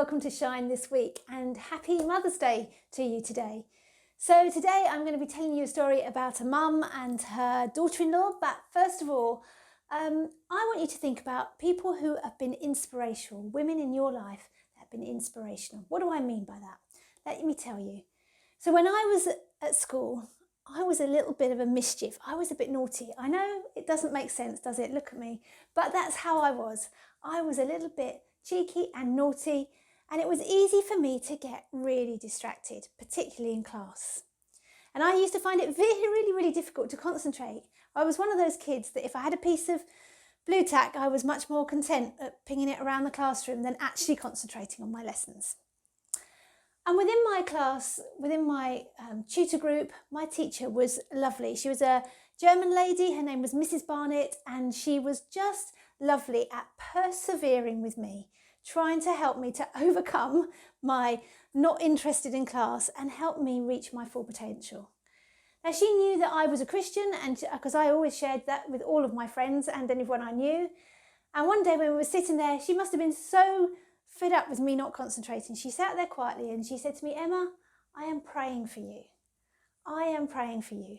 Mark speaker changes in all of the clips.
Speaker 1: welcome to Shine this week, and happy Mother's Day to you today. So today I'm going to be telling you a story about a mum and her daughter-in-law, but first of all, I want you to think about people who have been inspirational, women in your life that have been inspirational. What do I mean by that? Let me tell you. So when I was at school, I was a little bit of a mischief. I was a bit naughty. I know it doesn't make sense, does it? Look at me. But that's how I was. I was a little bit cheeky and naughty, and it was easy for me to get really distracted, particularly in class. And I used to find it really difficult to concentrate. I was one of those kids that if I had a piece of blue tack, I was much more content at pinging it around the classroom than actually concentrating on my lessons. And within my class, within my tutor group, my teacher was lovely. She was a German lady. Her name was Mrs. Barnett, and she was just lovely at persevering with me, trying to help me to overcome my not interested in class and help me reach my full potential. Now, she knew that I was a Christian, and because I always shared that with all of my friends and anyone I knew. And one day when we were sitting there, she must have been so fed up with me not concentrating. She sat there quietly and she said to me, "Emma, I am praying for you. I am praying for you."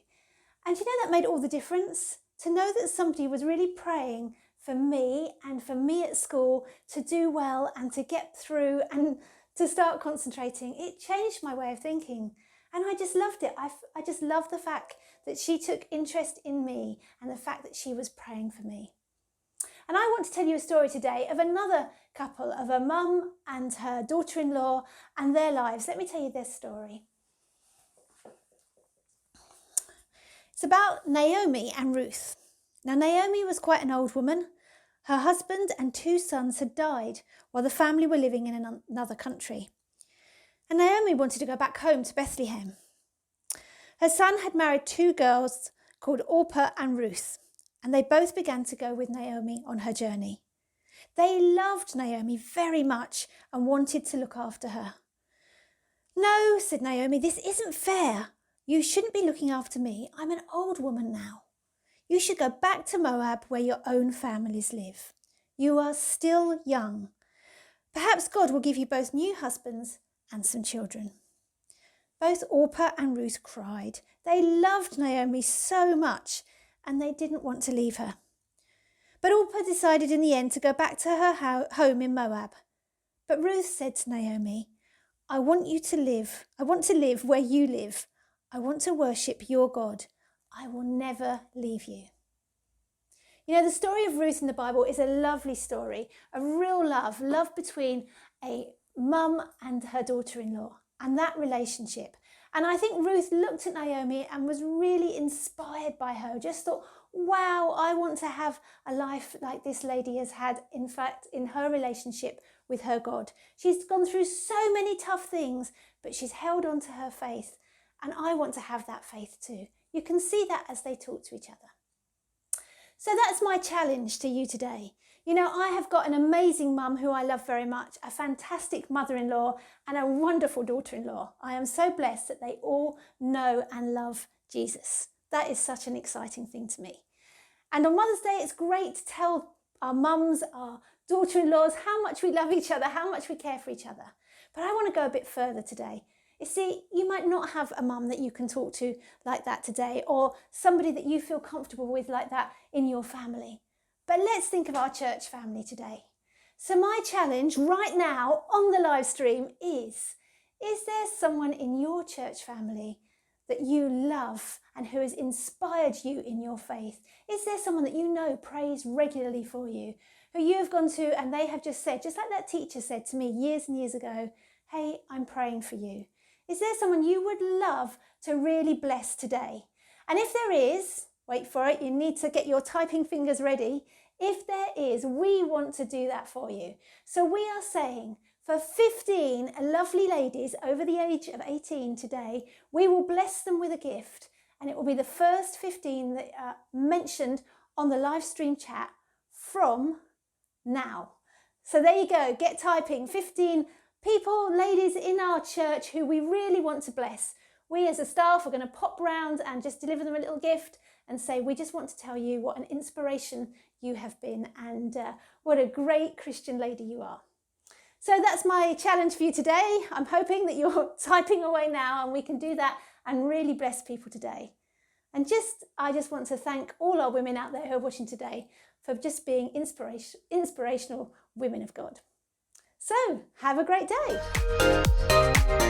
Speaker 1: And you know, that made all the difference. To know that somebody was really praying for me and for me at school to do well and to get through and to start concentrating, it changed my way of thinking. And I just loved it. I just loved the fact that she took interest in me and the fact that she was praying for me. And I want to tell you a story today of another couple, of a mum and her daughter-in-law and their lives. Let me tell you their story. It's about Naomi and Ruth. Now, Naomi was quite an old woman. Her husband and 2 sons had died while the family were living in another country. And Naomi wanted to go back home to Bethlehem. Her son had married 2 girls called Orpah and Ruth, and they both began to go with Naomi on her journey. They loved Naomi very much and wanted to look after her. "No," said Naomi, "this isn't fair. You shouldn't be looking after me. I'm an old woman now. You should go back to Moab where your own families live. You are still young. Perhaps God will give you both new husbands and some children." Both Orpah and Ruth cried. They loved Naomi so much and they didn't want to leave her. But Orpah decided in the end to go back to her home in Moab. But Ruth said to Naomi, I want to live where you live. I want to worship your God. I will never leave you." You know, the story of Ruth in the Bible is a lovely story of real love between a mum and her daughter-in-law and that relationship. And I think Ruth looked at Naomi and was really inspired by her, just thought, wow, I want to have a life like this lady has had, in fact, in her relationship with her God. She's gone through so many tough things, but she's held on to her faith. And I want to have that faith too. You can see that as they talk to each other. So that's my challenge to you today. You know, I have got an amazing mum who I love very much, a fantastic mother-in-law and a wonderful daughter-in-law. I am so blessed that they all know and love Jesus. That is such an exciting thing to me. And on Mother's Day, it's great to tell our mums, our daughter-in-laws, how much we love each other, how much we care for each other. But I want to go a bit further today. You see, you might not have a mum that you can talk to like that today, or somebody that you feel comfortable with like that in your family. But let's think of our church family today. So my challenge right now on the live stream is there someone in your church family that you love and who has inspired you in your faith? Is there someone that you know prays regularly for you, who you have gone to and they have just said, just like that teacher said to me years and years ago, "Hey, I'm praying for you." Is there someone you would love to really bless today? And if there is, wait for it, you need to get your typing fingers ready. If there is, we want to do that for you. So we are saying for 15 lovely ladies over the age of 18 today, we will bless them with a gift. And it will be the first 15 that are mentioned on the live stream chat from now. So there you go, get typing. 15 people, ladies in our church who we really want to bless. We as a staff are going to pop round and just deliver them a little gift and say, we just want to tell you what an inspiration you have been and what a great Christian lady you are. So that's my challenge for you today. I'm hoping that you're typing away now and we can do that and really bless people today. And I just want to thank all our women out there who are watching today for just being inspirational women of God. So have a great day.